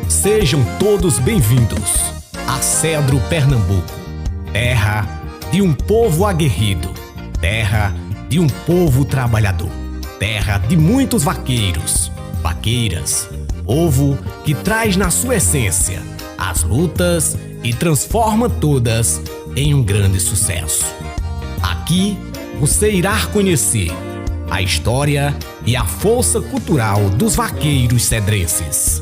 Sejam todos bem-vindos a Cedro, Pernambuco, terra de um povo aguerrido, terra de um povo trabalhador, terra de muitos vaqueiros, vaqueiras, povo que traz na sua essência as lutas e transforma todas em um grande sucesso. Aqui você irá conhecer a história e a força cultural dos vaqueiros cedrenses.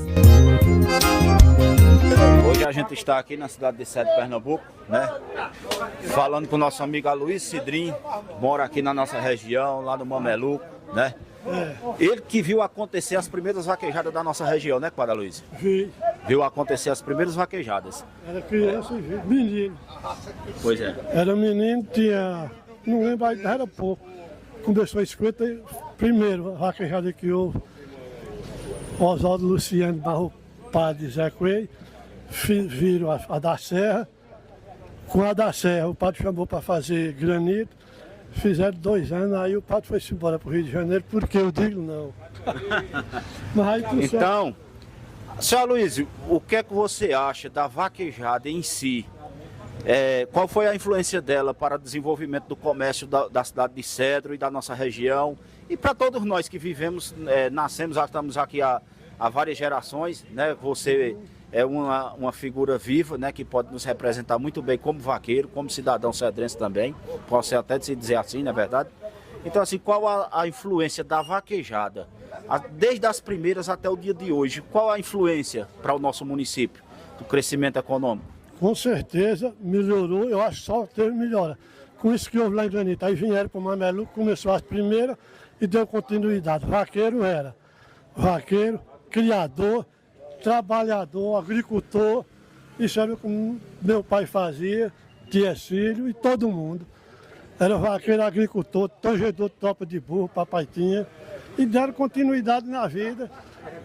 Hoje a gente está aqui na cidade de Cedro, Pernambuco, né? Falando com o nosso amigo Aloysio Cidrim, mora aqui na nossa região, lá no Mameluco, né? Ele que viu acontecer as primeiras vaquejadas da nossa região, né, Padre Aloysio? Viu acontecer as primeiras vaquejadas. Era criança e menino. Pois é. Era menino, tinha, não lembro, era pouco. Começou a 50, primeiro a vaquejada que houve. Oswaldo Luciano Barro Padre Zé Coelho, viram a da Serra. Com a da Serra, o padre chamou para fazer granito. Fizeram 2 anos, aí o padre foi-se embora para o Rio de Janeiro, porque eu digo não. Mas aí, então, senhor Aloysio, o que é que você acha da vaquejada em si? Qual foi a influência dela para o desenvolvimento do comércio da cidade de Cedro e da nossa região? E para todos nós que vivemos, nascemos, já estamos aqui há várias gerações, né? Você é uma figura viva, né, que pode nos representar muito bem como vaqueiro, como cidadão cedrense também, posso até se dizer assim, não é verdade? Então, assim, qual a influência da vaquejada, desde as primeiras até o dia de hoje, qual a influência para o nosso município, do crescimento econômico? Com certeza melhorou, eu acho que só teve melhora. Com isso que houve lá em Granito, aí vieram para o Mameluco, começou as primeiras e deu continuidade. Vaqueiro era vaqueiro, criador, trabalhador, agricultor, isso era o que meu pai fazia, tia Cílio e todo mundo. Era vaqueiro, agricultor, tangedor de tropa de burro, papai tinha, e deram continuidade na vida.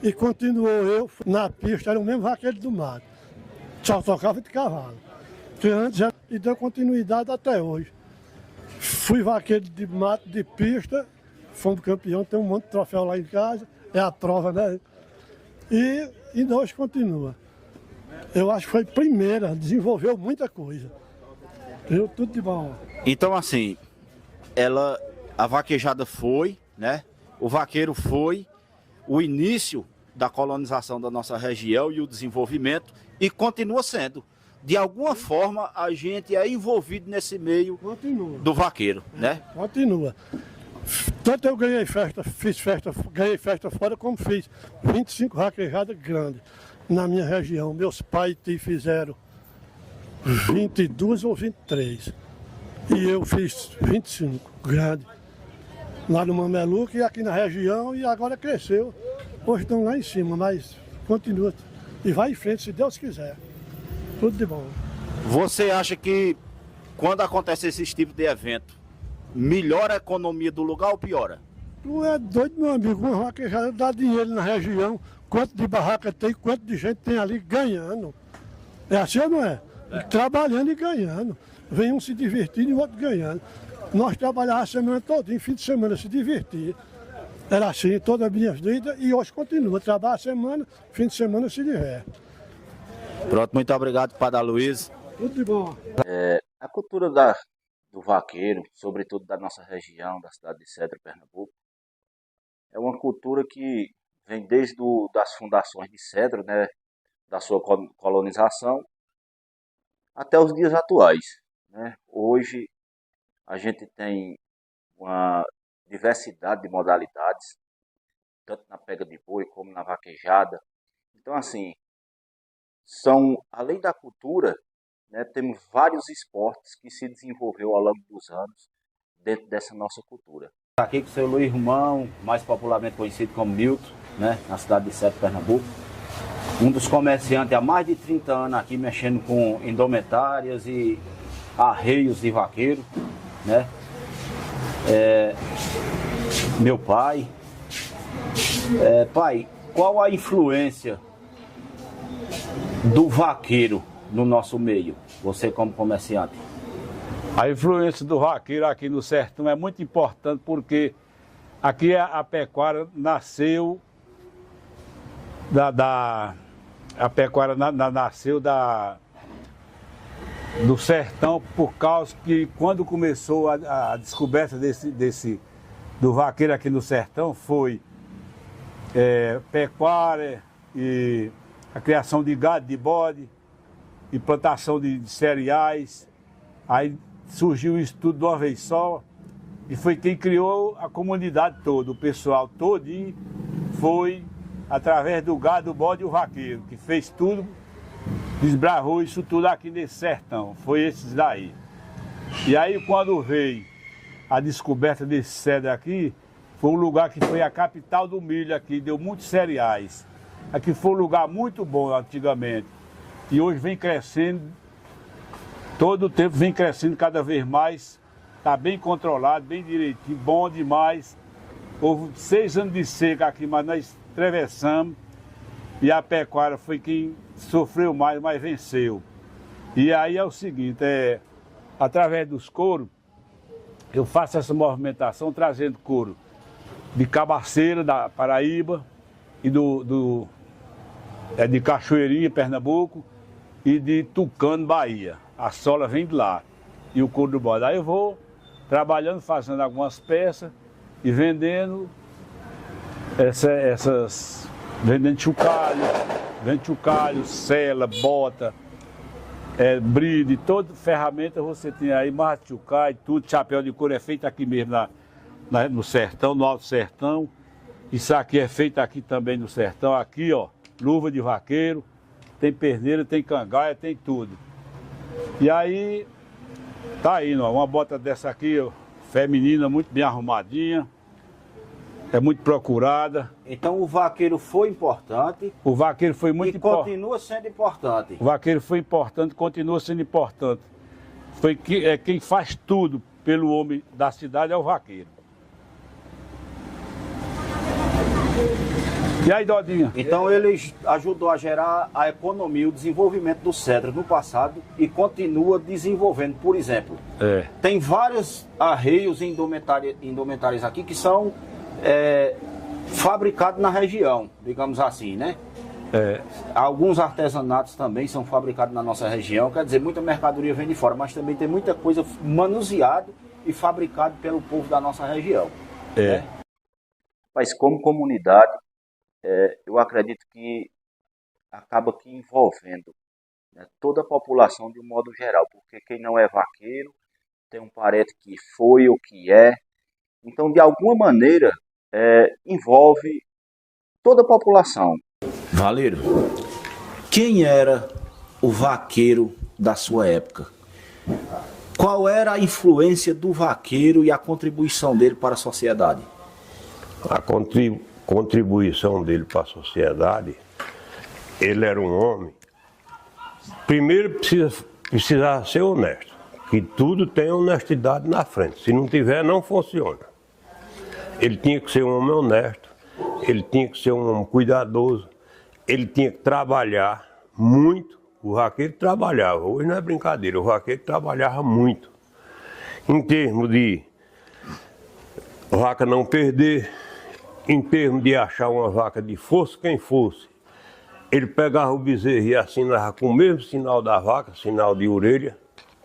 E continuou eu na pista, era o mesmo vaqueiro do mato, só tocava de cavalo. E deu continuidade até hoje. Fui vaqueiro de mato, de pista, fomos campeão, tem um monte de troféu lá em casa, é a prova, né? E hoje continua. Eu acho que foi primeira, desenvolveu muita coisa. Deu tudo de bom. Então, assim, a vaquejada foi, né? O vaqueiro foi, o início da colonização da nossa região e o desenvolvimento, e continua sendo. De alguma forma, a gente é envolvido nesse meio do vaqueiro, né? Continua. Tanto eu ganhei festa, fiz festa, ganhei festa fora, como fiz 25 vaquejadas grandes na minha região. Meus pais fizeram 22 ou 23. E eu fiz 25 grandes. Lá no Mameluco e aqui na região, e agora cresceu. Hoje estão lá em cima, mas continua. E vai em frente, se Deus quiser. Tudo de bom. Você acha que quando acontece esse tipo de evento, melhora a economia do lugar ou piora? Tu é doido, meu amigo, uma vaquejada dá dinheiro na região, quanto de barraca tem, quanto de gente tem ali ganhando. É assim ou não é? Trabalhando e ganhando. Vem um se divertindo e o outro ganhando. Nós trabalhávamos a semana toda, em fim de semana se divertir. Era assim toda a minha vida e hoje continua. Trabalha a semana, fim de semana se diverte. Pronto, muito obrigado, Padre Aloysio. Tudo de bom. A cultura do vaqueiro, sobretudo da nossa região, da cidade de Cedro, Pernambuco, é uma cultura que vem desde das fundações de Cedro, né, da sua colonização, até os dias atuais, né? Hoje a gente tem uma diversidade de modalidades, tanto na pega de boi como na vaquejada. Então, assim, além da cultura, né, temos vários esportes que se desenvolveu ao longo dos anos dentro dessa nossa cultura. Aqui com o seu Luiz Romão, mais popularmente conhecido como Milton, né, na cidade de Cedro, Pernambuco. Um dos comerciantes há mais de 30 anos aqui mexendo com indumentárias e arreios de vaqueiro, né? Meu pai. Pai, qual a influência do vaqueiro no nosso meio, você como comerciante? A influência do vaqueiro aqui no sertão é muito importante porque aqui a pecuária nasceu do sertão, por causa que quando começou a descoberta do vaqueiro aqui no sertão foi pecuária e a criação de gado, de bode e plantação de cereais. Aí surgiu isso tudo de uma vez só e foi quem criou a comunidade toda, o pessoal todo, e foi através do gado, do bode e o vaqueiro, que fez tudo, desbravou isso tudo aqui nesse sertão, foi esses daí. E aí quando veio a descoberta desse cedro aqui, foi um lugar que foi a capital do milho aqui, deu muitos cereais. Aqui foi um lugar muito bom antigamente, e hoje vem crescendo, todo o tempo vem crescendo cada vez mais, está bem controlado, bem direitinho, bom demais. Houve 6 anos de seca aqui, mas nós atravessamos e a pecuária foi quem sofreu mais, mas venceu. E aí é o seguinte, através dos couros, eu faço essa movimentação trazendo couro de Cabaceira, da Paraíba, e de Cachoeirinha, Pernambuco, e de Tucano, Bahia. A sola vem de lá e o couro do bode. Aí eu vou trabalhando, fazendo algumas peças e vendendo vendendo chocalho, sela, bota, bride, toda ferramenta você tem aí, marra de chocalho, tudo, chapéu de couro é feito aqui mesmo no sertão, no Alto Sertão. Isso aqui é feito aqui também no sertão, aqui ó, luva de vaqueiro, tem perneira, tem cangaia, tem tudo. E aí, tá indo, ó, uma bota dessa aqui, ó, feminina, muito bem arrumadinha, é muito procurada. Então o vaqueiro foi importante. O vaqueiro foi muito importante. E continua sendo importante. O vaqueiro foi importante, continua sendo importante. Quem faz tudo pelo homem da cidade é o vaqueiro. E aí, Dodinha? Então ele ajudou a gerar a economia, o desenvolvimento do cedro no passado e continua desenvolvendo. Por exemplo, tem vários arreios e indumentários aqui que são fabricados na região, digamos assim, né? Alguns artesanatos também são fabricados na nossa região, quer dizer, muita mercadoria vem de fora, mas também tem muita coisa manuseada e fabricada pelo povo da nossa região. Né? Mas como comunidade, eu acredito que acaba que envolvendo, né, toda a população de um modo geral, porque quem não é vaqueiro tem um parente que foi ou que é, então de alguma maneira envolve toda a população. Valeiro, quem era o vaqueiro da sua época? Qual era a influência do vaqueiro e a contribuição dele para a sociedade? A contribuição dele para a sociedade, ele era um homem, primeiro precisava ser honesto, que tudo tem honestidade na frente, se não tiver não funciona. Ele tinha que ser um homem honesto, ele tinha que ser um homem cuidadoso, ele tinha que trabalhar muito. O vaqueiro trabalhava, hoje não é brincadeira, o vaqueiro trabalhava muito, em termos de vaca não perder, em termos de achar uma vaca de fosse quem fosse, ele pegava o bezerro e assinava com o mesmo sinal da vaca, sinal de orelha,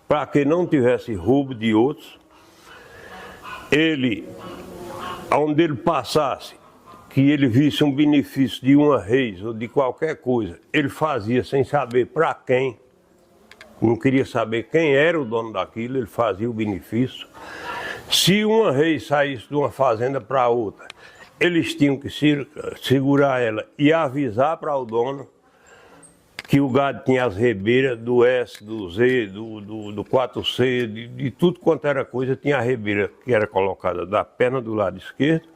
para que não tivesse roubo de outros. Ele, onde ele passasse, que ele visse um benefício de uma reis ou de qualquer coisa, ele fazia sem saber para quem, não queria saber quem era o dono daquilo, ele fazia o benefício. Se uma reis saísse de uma fazenda para outra, eles tinham que segurar ela e avisar para o dono que o gado tinha as rebeiras do S, do Z, do 4C, de tudo quanto era coisa, tinha a rebeira que era colocada da perna do lado esquerdo,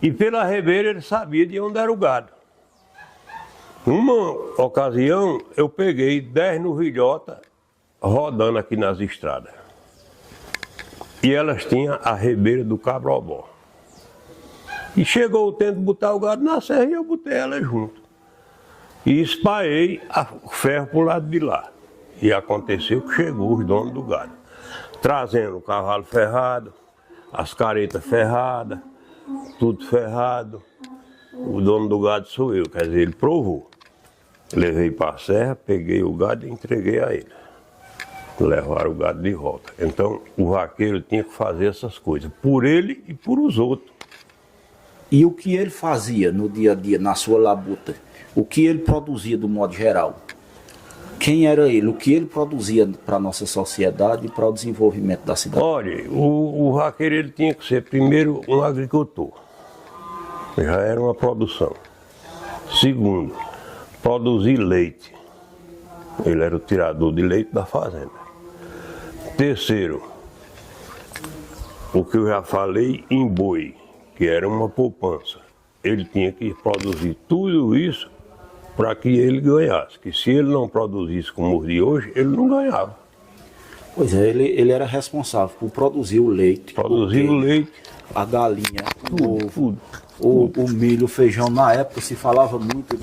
e pela rebeira ele sabia de onde era o gado. Numa ocasião, eu peguei 10 novilhotas rodando aqui nas estradas. E elas tinham a rebeira do cabrobó. E chegou o tempo de botar o gado na serra e eu botei ela junto. E espalhei o ferro para o lado de lá. E aconteceu que chegou os donos do gado. trazendo o cavalo ferrado, as caretas ferradas, tudo ferrado. O dono do gado sou eu, quer dizer, ele provou. Levei para a serra, peguei o gado e entreguei a ele. Levaram o gado de volta. Então, o vaqueiro tinha que fazer essas coisas, por ele e por os outros. E o que ele fazia no dia a dia, na sua labuta? O que ele produzia do modo geral? Quem era ele? O que ele produzia para a nossa sociedade e para o desenvolvimento da cidade? Olha, o vaqueiro ele tinha que ser primeiro um agricultor. Já era uma produção. Segundo, produzir leite. Ele era o tirador de leite da fazenda. Terceiro, o que eu já falei em boi, que era uma poupança. Ele tinha que produzir tudo isso para que ele ganhasse. Que se ele não produzisse como os de hoje, ele não ganhava. Pois é, ele era responsável por produzir o leite. Produzir o leite. A galinha, o milho, o feijão. Na época se falava muito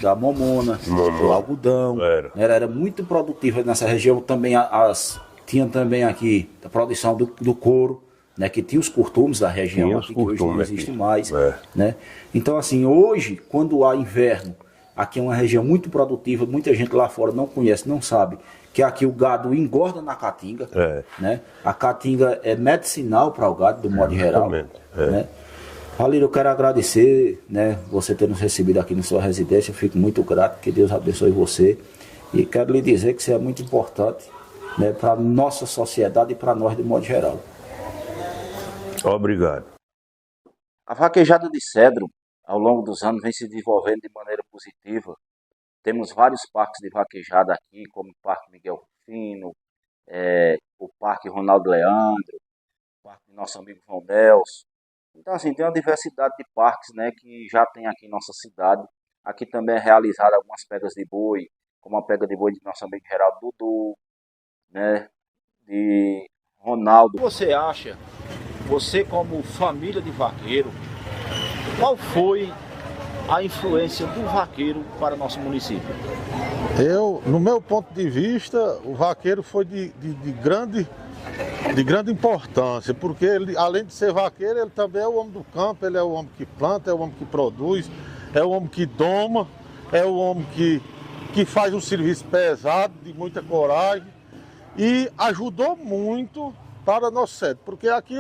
da momona, do algodão. Era muito produtiva nessa região. Também tinha também aqui a produção do couro, né, que tinha os curtumes da região, aqui, que hoje não existe mais. Né? Então, assim, hoje, quando há inverno, aqui é uma região muito produtiva, muita gente lá fora não conhece, não sabe, que aqui o gado engorda na caatinga. Né? A caatinga é medicinal para o gado, do modo geral. Né? Valírio, eu quero agradecer, né, você ter nos recebido aqui na sua residência. Eu fico muito grato, que Deus abençoe você. E quero lhe dizer que isso é muito importante, né, para a nossa sociedade e para nós de modo geral. Obrigado. A vaquejada de cedro, ao longo dos anos, vem se desenvolvendo de maneira positiva. Temos vários parques de vaquejada aqui, como o Parque Miguel Rufino, o Parque Ronaldo Leandro, o Parque do nosso amigo João Delcio. Então, assim, tem uma diversidade de parques, né, que já tem aqui em nossa cidade. Aqui também é realizada algumas pegas de boi, como a pega de boi de nosso amigo Geraldo Dudu, né, de Ronaldo. O que você acha, você como família de vaqueiro, qual foi a influência do vaqueiro para o nosso município? No meu ponto de vista, o vaqueiro foi de grande importância, porque ele, além de ser vaqueiro, ele também é o homem do campo, ele é o homem que planta, é o homem que produz, é o homem que doma, é o homem que faz um serviço pesado, de muita coragem, e ajudou muito para nosso cedro, porque aqui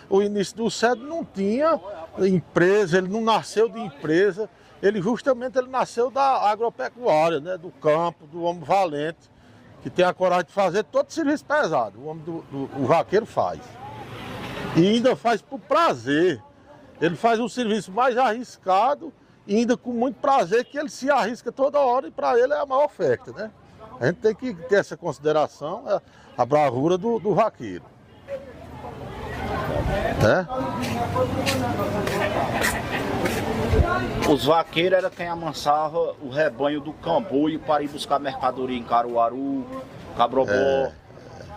o início do cedro não tinha empresa, ele não nasceu de empresa, ele nasceu da agropecuária, né, do campo, do homem valente, que tem a coragem de fazer todo serviço pesado. O homem o vaqueiro faz. E ainda faz por prazer. Ele faz um serviço mais arriscado e ainda com muito prazer, que ele se arrisca toda hora e para ele é a maior oferta, né? A gente tem que ter essa consideração, a bravura do vaqueiro. Né? Os vaqueiros eram quem amansava o rebanho do Cambuio para ir buscar mercadoria em Caruaru, Cabrobó,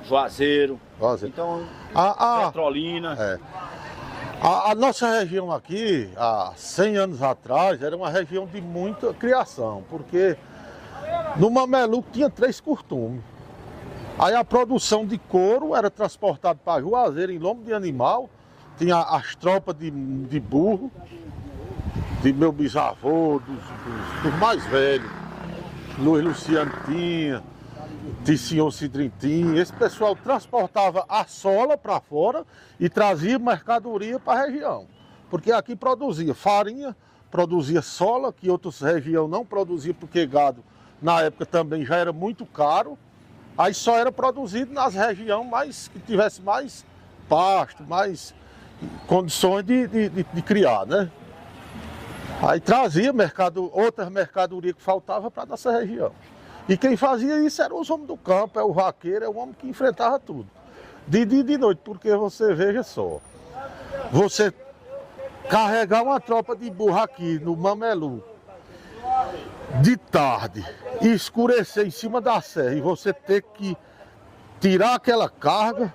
Juazeiro. Então, Petrolina. A nossa região aqui, há 100 anos atrás, era uma região de muita criação, porque no Mameluco tinha 3 curtumes. Aí a produção de couro era transportada para Juazeiro em lombo de animal, tinha as tropas de burro, de meu bisavô, dos mais velhos, Luiz Luciano tinha, de senhor Cidrim tinha. Esse pessoal transportava a sola para fora e trazia mercadoria para a região. Porque aqui produzia farinha, produzia sola, que outras regiões não produziam, porque gado na época também já era muito caro. Aí só era produzido nas regiões que tivesse mais pasto, mais condições de criar, né? Aí trazia outras mercadorias que faltavam para a nossa região. E quem fazia isso eram os homens do campo, é o vaqueiro, é o homem que enfrentava tudo. De dia e de noite, porque você veja só, você carregar uma tropa de burro aqui no Mamelu, de tarde, e escurecer em cima da serra, e você ter que tirar aquela carga,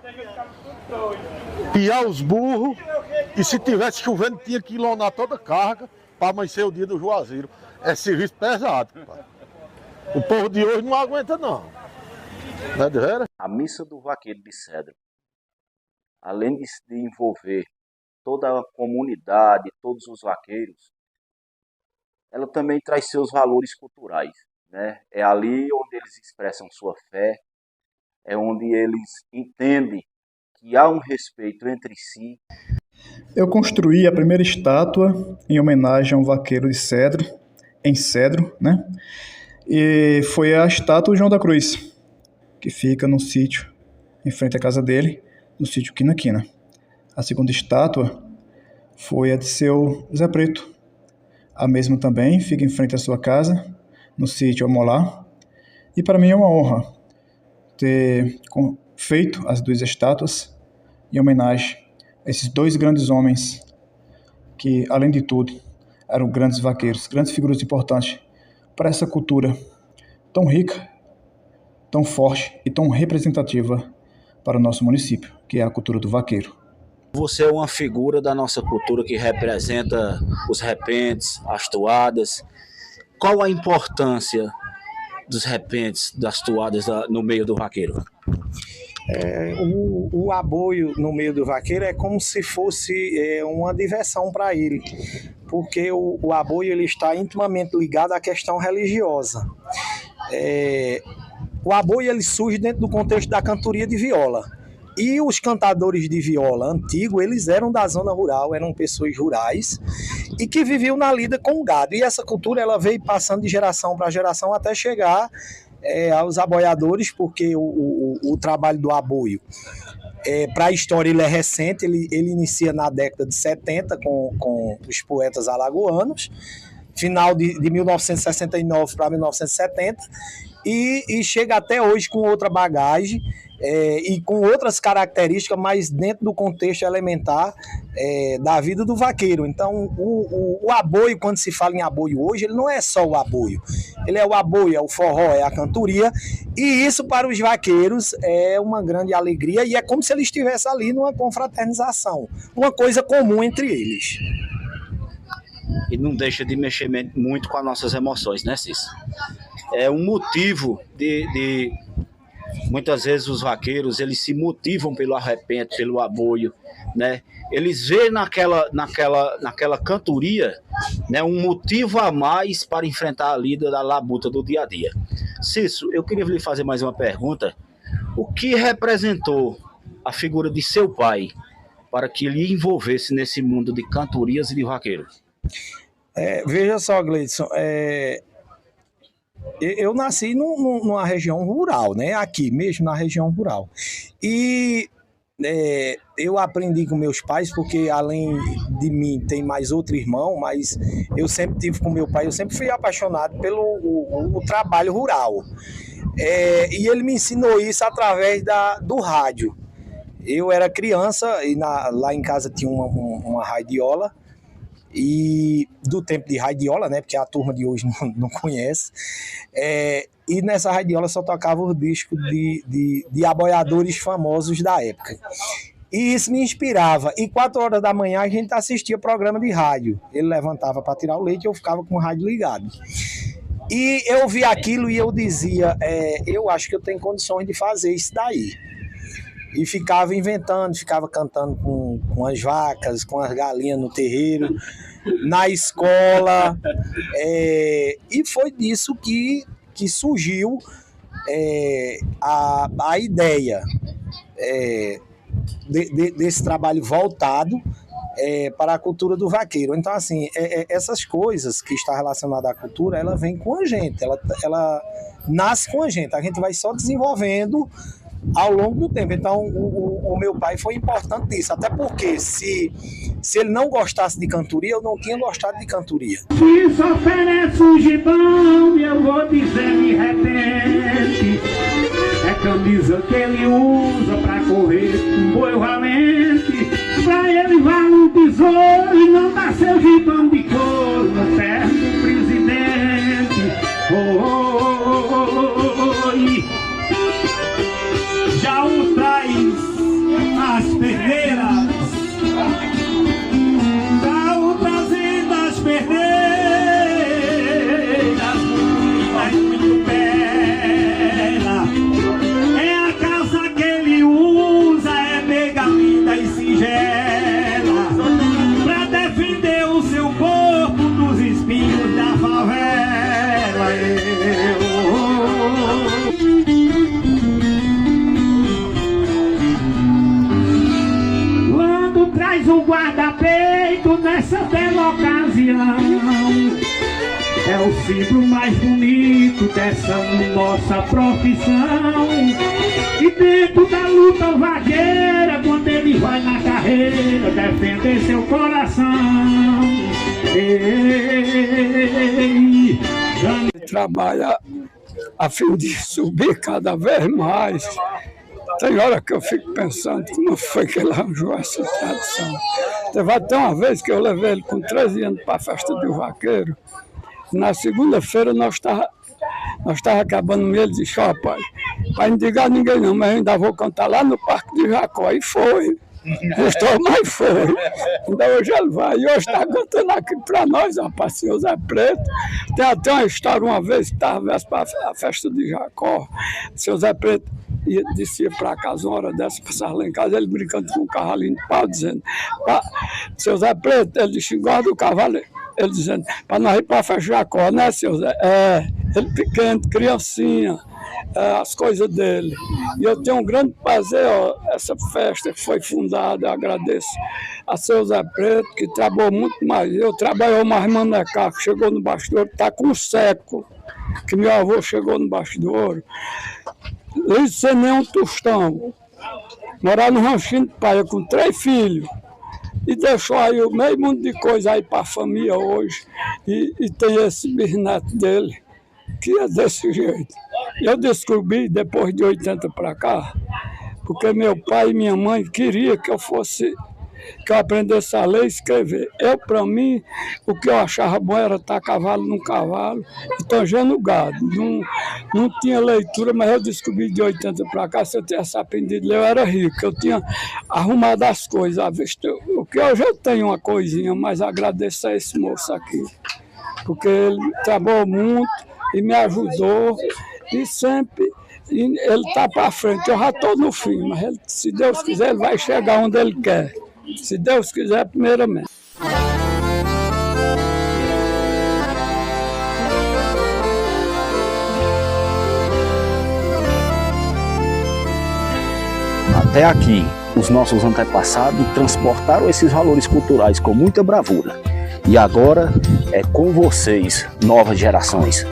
piar os burros, e se tivesse chovendo tinha que lonar toda a carga para amanhecer o dia do Juazeiro. É serviço pesado, pai. O povo de hoje não aguenta não. Não é de vera? A missa do vaqueiro de Cedro, além de envolver toda a comunidade, todos os vaqueiros, ela também traz seus valores culturais, né? É ali onde eles expressam sua fé, é onde eles entendem que há um respeito entre si. Eu construí a primeira estátua em homenagem a um vaqueiro de Cedro, em Cedro, né? E foi a estátua João da Cruz, que fica num sítio em frente à casa dele, no sítio Quina Quina. A segunda estátua foi a de seu Zé Preto. A mesma também fica em frente à sua casa, no sítio Amolá. E para mim é uma honra ter feito as duas estátuas em homenagem a esses dois grandes homens que, além de tudo, eram grandes vaqueiros, grandes figuras importantes para essa cultura tão rica, tão forte e tão representativa para o nosso município, que é a cultura do vaqueiro. Você é uma figura da nossa cultura que representa os repentes, as toadas. Qual a importância dos repentes, das toadas no meio do vaqueiro? O aboio no meio do vaqueiro é como se fosse uma diversão para ele, porque o aboio ele está intimamente ligado à questão religiosa. O aboio ele surge dentro do contexto da cantoria de viola. E os cantadores de viola antigos, eles eram da zona rural, eram pessoas rurais e que viviam na lida com o gado. E essa cultura ela veio passando de geração para geração até chegar aos aboiadores, porque o trabalho do aboio, para a história, ele é recente, ele inicia na década de 70 com os poetas alagoanos, final de 1969 para 1970, e chega até hoje com outra bagagem, e com outras características, mas dentro do contexto elementar da vida do vaqueiro. Então, o aboio, quando se fala em aboio hoje, ele não é só o aboio. Ele é o aboio, é o forró, é a cantoria, e isso para os vaqueiros é uma grande alegria, e é como se eles estivessem ali numa confraternização, uma coisa comum entre eles. E não deixa de mexer muito com as nossas emoções, né, Cícero? É um motivo de muitas vezes os vaqueiros, eles se motivam pelo arrepento, pelo aboio, né? Eles veem naquela cantoria, né, um motivo a mais para enfrentar a lida da labuta do dia a dia. Cícero, eu queria lhe fazer mais uma pergunta. O que representou a figura de seu pai para que ele envolvesse nesse mundo de cantorias e de vaqueiro? Veja só, Gleidson, eu nasci numa região rural, né? Aqui mesmo na região rural. E eu aprendi com meus pais, porque além de mim tem mais outro irmão, mas eu sempre tive com meu pai, eu sempre fui apaixonado pelo o trabalho rural. E ele me ensinou isso através do rádio. Eu era criança e lá em casa tinha uma radiola, e do tempo de radiola, né, porque a turma de hoje não conhece, e nessa radiola só tocava os discos de aboiadores famosos da época. E isso me inspirava. E 4 horas da manhã a gente assistia programa de rádio. Ele levantava para tirar o leite e eu ficava com o rádio ligado. E eu via aquilo e eu dizia, eu acho que eu tenho condições de fazer isso daí. E ficava inventando, ficava cantando com as vacas, com as galinhas no terreiro, na escola. E foi disso que surgiu a ideia desse trabalho voltado para a cultura do vaqueiro. Então, assim, essas coisas que estão relacionadas à cultura, ela vem com a gente, ela nasce com a gente vai só desenvolvendo ao longo do tempo. Então, o meu pai foi importante nisso, até porque se ele não gostasse de cantoria, eu não tinha gostado de cantoria. Se só oferece um gibão, eu vou dizer de repente, é camisa que ele usa pra correr, um boi valente, pra ele vale um tesouro e não dá seu gibão de couro no ferro do presidente. Já o traz as perneiras, já o trazendo as perneiras, muito bela. guarda-peito nessa bela ocasião. É o símbolo mais bonito dessa nossa profissão. E dentro da luta vaqueira, quando ele vai na carreira defender seu coração. Ei, trabalha a fim de subir cada vez mais. Tem hora que eu fico pensando como foi que ele arranjou essa tradição. Teve até uma vez que eu levei ele com 13 anos para a festa do vaqueiro. Na segunda-feira nós estávamos acabando mesmo. Ele disse: ó, pai, não diga a ninguém não, mas eu ainda vou cantar lá no Parque de Jacó. E foi. Gostou, mas foi. Ainda hoje ele vai. E hoje está cantando aqui para nós, rapaz, senhor Zé Preto. Tem até uma história, uma vez que estava para a festa de Jacó. Senhor Zé Preto descia para casa uma hora dessa, passava lá em casa, ele brincando com o cavalinho de pau, dizendo: senhor Zé Preto, ele disse: engorda o cavalo. Ele dizendo: para nós ir para a festa de Jacó, né, senhor Zé? Ele pequeno, criancinha. As coisas dele. E eu tenho um grande prazer, ó, essa festa que foi fundada, eu agradeço a seu Zé Preto, que trabalhou muito mais. Eu trabalhei mais Manecá, que chegou no bastidor, está com um século, que meu avô chegou no bastidor. Luiz sem nenhum tostão, morar no ranchinho de Paia com 3 filhos. E deixou aí o meio mundo de coisa aí para a família hoje. E tem esse bisneto dele, que é desse jeito. Eu descobri depois de 80 para cá, porque meu pai e minha mãe queriam que eu aprendesse a ler e escrever. Para mim, o que eu achava bom era estar cavalo num cavalo e tangendo gado. Não tinha leitura, mas eu descobri de 80 para cá, se eu tivesse aprendido a ler, eu era rico. Eu tinha arrumado as coisas à vista. O que hoje eu tenho uma coisinha, mas agradeço a esse moço aqui, porque ele trabalhou muito e me ajudou. E sempre ele está para frente. Eu já estou no fim, mas ele, se Deus quiser, ele vai chegar onde ele quer. Se Deus quiser, primeiramente. Até aqui, os nossos antepassados transportaram esses valores culturais com muita bravura. E agora é com vocês, novas gerações.